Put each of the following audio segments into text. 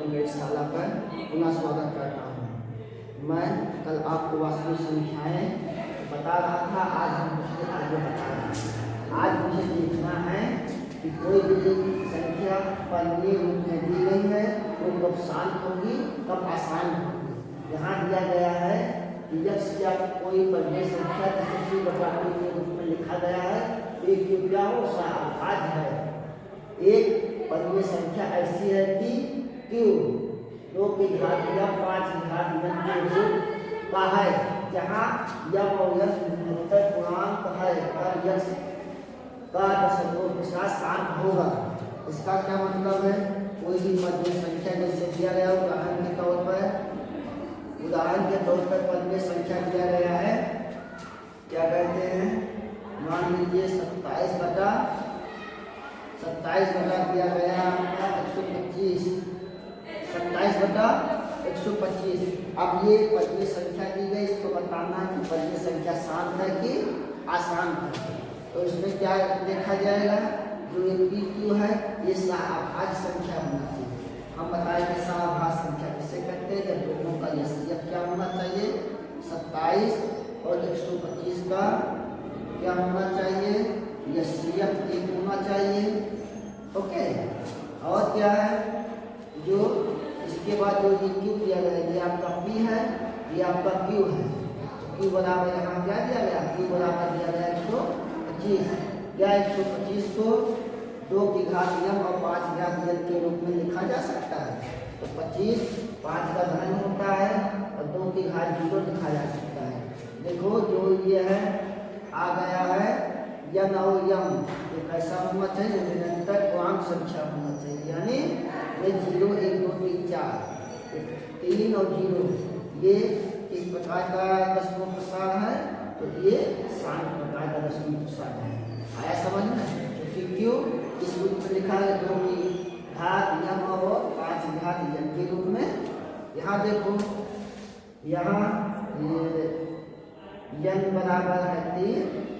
वेधशाला पर पुनः स्वागत करता हूँ। मैं कल आपको वास्तविक संख्याएं बता रहा था, आज हम उसके आगे बता रहे हैं। आज मुझे देखना है कि कोई भी संख्या पन्ने रूप में दी गई है वो कब शांत होगी कब आसान होगी। यहाँ दिया गया है कि यक्ष या कोई पन्ने संख्या जिसे के रूप में लिखा गया है, एक क्या हो अभाज्य है। एक पन्ने संख्या ऐसी है कि क्यों 2 की घात या 5 की घात n के रूप का है, जहाँ यम और यश निरंतर पूर्णांक है और यश का दशमलव के साथ शांत होगा। इसका क्या मतलब है? कोई भी मध्य संख्या जैसे दिया गया उदाहरण के तौर पर पन्ने संख्या दिया गया है, क्या कहते हैं, मान लीजिए 27 बटा दिया गया आपका 125, 27 बटा 125। अब ये पन्ने संख्या दी गई, इसको बताना है कि पन्ने संख्या शांत है कि आसान है। तो इसमें क्या देखा जाएगा, जो ये PQ है ये सहाभाज्य संख्या होना चाहिए। हम बताएंगे सहाभाज्य संख्या किसे कहते हैं, जब दोनों का यस्यक क्या होना चाहिए, 27 और 125 का क्या होना चाहिए, यस्यक 1 होना चाहिए। ओके, और क्या है, जो इसके बाद जो ये Q दिया गया, ये आपका P है, ये आपका Q है। Q बराबर यहाँ क्या दिया गया, Q बराबर दिया गया 125। क्या 125 को 2 की घात m और 5 की घात n के रूप में लिखा जा सकता है। तो 25 5 का धन होता है और 2 की घात 0 लिखा जा सकता है। देखो जो ये है आ गया है यन और यम, ये कैसा होना चाहिए, निरंतर पूर्णांक संख्या होना चाहिए। यानी ये 0 1 2 3 4 3 और 0 ये किस प्रकार का दशमलव प्रसार है, तो ये शांत प्रकार का दशमलव प्रसार है। आया समझ में? क्योंकि क्यों इस रूप में लिखा है 2 की घात यम और 5 की घात n के रूप में। यहाँ देखो, यहाँ n बराबर है 3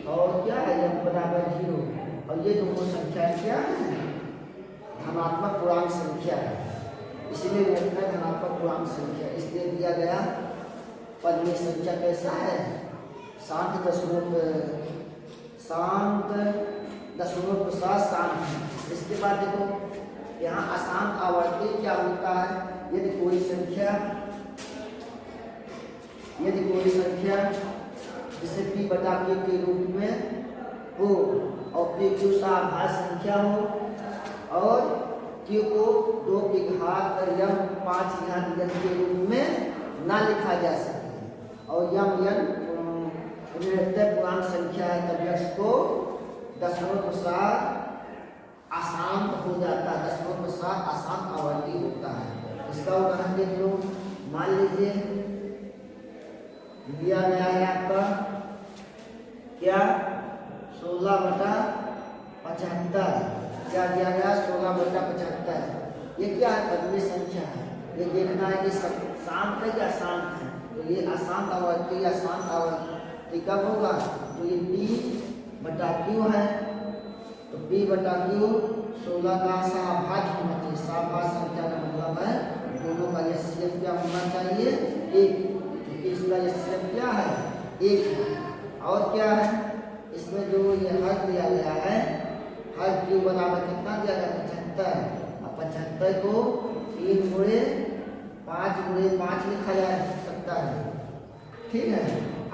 और क्या है m बराबर 0, और ये दोनों संख्या क्या है, धनात्मक पूर्णांक संख्या है, इसलिए धनात्मक पूर्णांक संख्या इसलिए दिया गया। पन्ने संख्या कैसा है, शांत दशमलव के साथ शांत है। इसके बाद देखो यहाँ अशांत आवर्ती क्या होता है, यदि कोई संख्या जिसे P बटा Q के रूप में हो और PQ सहाभाज्य संख्या हो और Q को 2 की घात और m 5 की घात n के रूप में ना लिखा जा सके और यम निरंतर पूर्णांक संख्या है, तब यक्ष को दशमलव के साथ अशांत हो जाता है, दशमलव के साथ अशांत आवर्ती होता है। इसका उदाहरण देख लो, मान लीजिए दिया गया है आपका क्या 16 बटा 75, क्या दिया गया 16 बटा 75। ये क्या है, पन्ने संख्या है। ये देखना है कि शांत है या अशांत है, तो ये अशांत आवर्ती या शांत आवर्ती कब होगा, तो ये P बटा Q है, तो P बटा Q 16 का सहाभाज्य होना चाहिए। सहाभाज्य संख्या का मतलब है दोनों का यस्यक क्या होना चाहिए, 1। इसका यस्यक क्या है, 1। और क्या है, इसमें जो ये हर दिया गया है, हर Q बराबर कितना दिया गया, 75। अब 75 को 3 गुणे 5 लिखा जा सकता है, ठीक है।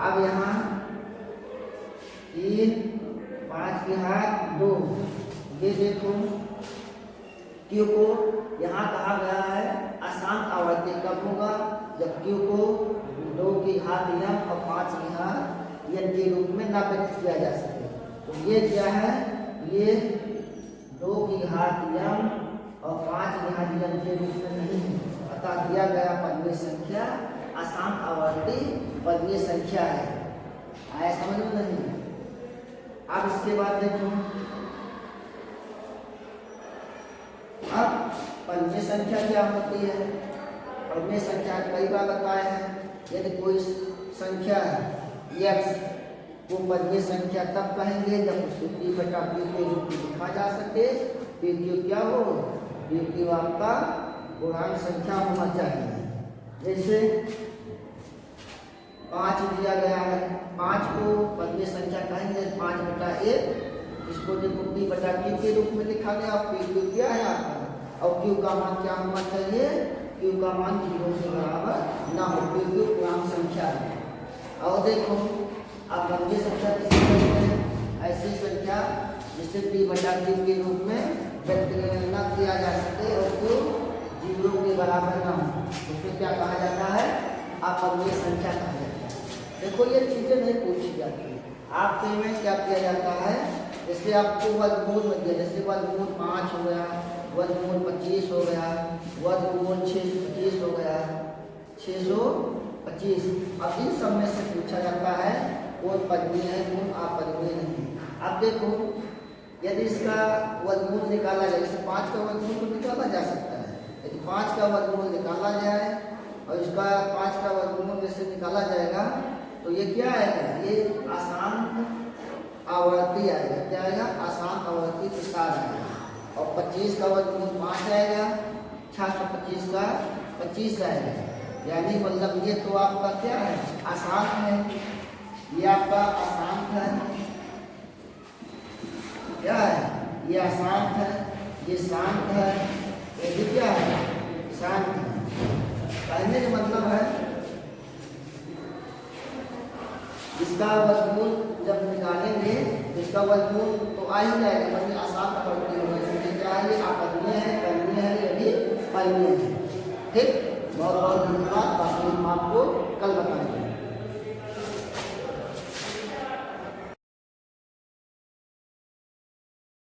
अब यहाँ 3 5 की घात 2, ये देखो Q को यहाँ कहा गया है अशांत आवर्ती कब होगा, जब Q को 2 की घात m और 5 की घात n के रूप में ना व्यक्त किया जा सके। तो ये क्या है, ये 2 की घात m और 5 की घात n के रूप में नहीं है, अतः दिया गया पन्ने संख्या अशांत आवर्ती पन्ने संख्या है। आया समझ में नहीं? अब इसके बाद देखो, अब पन्ने संख्या क्या होती है, पन्ने संख्या कई बार बताए हैं। यदि कोई संख्या x को पन्ने संख्या तब कहेंगे जब उसको P बटा Q के रूप में लिखा जा सके। PQ क्या हो, PQ आपका पूर्णांक संख्या होना चाहिए। जैसे 5 दिया गया है, 5 को पदवीय संख्या कहेंगे 5/1, इसको देखो P/Q के रूप में लिखा गया। P क्या है आपका, और Q का मान क्या होना चाहिए, Q का मान 0 के बराबर ना हो। Q पूर्णांक संख्या है। और देखो आप पदवीय संख्या किसे कहते हैं, ऐसी संख्या जिसे P/Q के रूप में व्यक्त न किया जा सके और Q 0 के बराबर ना हो, तो फिर क्या कहा जाता है, अपवर्गीय संख्या कहा जाता है। देखो ये चीजें नहीं पूछी जाती है आपके में, क्या किया जाता है, जैसे आपको वर्गमूल में दिया, जैसे वर्गमूल 5 हो गया, वर्गमूल 25 हो गया, वर्गमूल 625 हो गया, 625। अब इन सब में से पूछा जाता है कौन पदवीय है कौन अपवर्गीय नहीं। अब देखो यदि इसका वर्गमूल निकाला जाए, जैसे 5 का वर्गमूल तो निकाला जा सकता है, यदि 5 का वर्गमूल निकाला जाए और इसका 5 का वर्गमूल जैसे निकाला जाएगा तो ये क्या आएगा, ये आसान आवर्ती आएगा। क्या आएगा, आसान आवर्ती प्रसार आएगा। और 25 का वर्गमूल 5 आएगा, 625 का 25 आएगा। यानी मतलब ये तो आपका क्या है, आसान है, ये आपका आसान है, क्या है, ये आसान है, ये शांत है, ये भी क्या है, शांत है। कहने का मतलब है इसका वर्गमूल जब निकालेंगे इसका वर्गमूल तो आ ही जाएगा, मतलब आसान आवर्ती होगा। इसलिए क्या है, ये अपवर्गीय है, कर्णीय है, ये भी परिमेय है। ठीक, बहुत बहुत धन्यवाद। बाकी हम आपको कल बताएंगे।